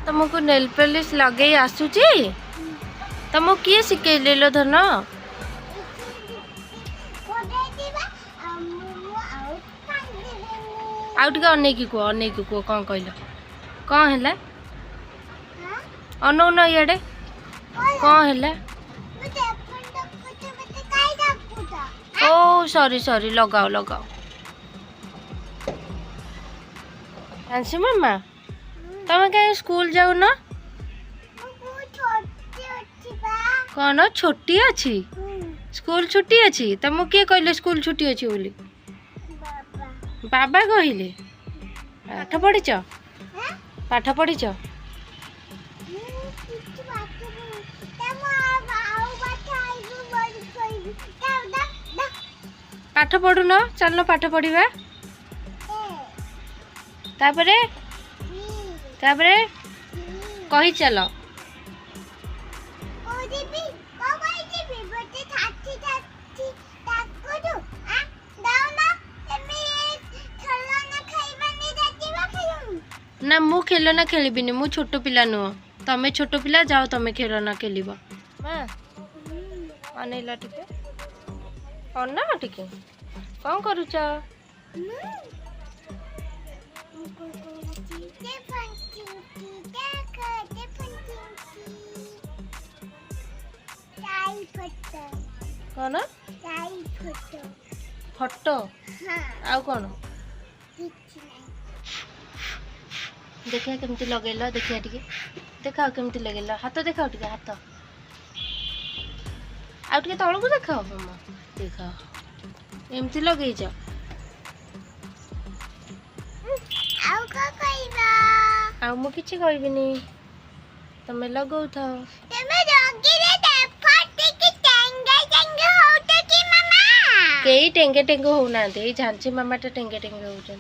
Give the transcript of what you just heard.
तुमको nail polish लगे आसूची तुमको किए शिखेले लो धन आउ टे अनेक कह कौन कहल कौन है अनौन इे कौन है ओ सॉरी सॉरी लगाओ लगाओ आंसी मामा तुम कहीं स्कूल जाऊ न कौन छुट्टी अच्छी स्कूल छुट्टी अच्छी तुमको किए कहले स्कूल छुट्टी अच्छी बोली बाबा कहले पाठ पढ़िच पाठ पढ़ुन चलना पाठ पढ़ा तापरे तापरे कही चल ना मु खेलना खेलिबिनी मु छोट पिला नुह तमे छोट पिला जाओ तमे खेलना खेलिब मां अनेला टिके अना टिके कौन करूच कौन फोटो आउ कौन देखिए केमती लगेल देखिए टिके देखाओ केमती लगेल हाथ देखाओ टिके हाथ आउ टिके तलू देखाओ मामा देखाओ एमती लगेच आउ मु किछि कहबिनी तमे लगौ थाओ कई टेंगे टेंगे होना झांसी मामा टे टेंगे टेंगे होचन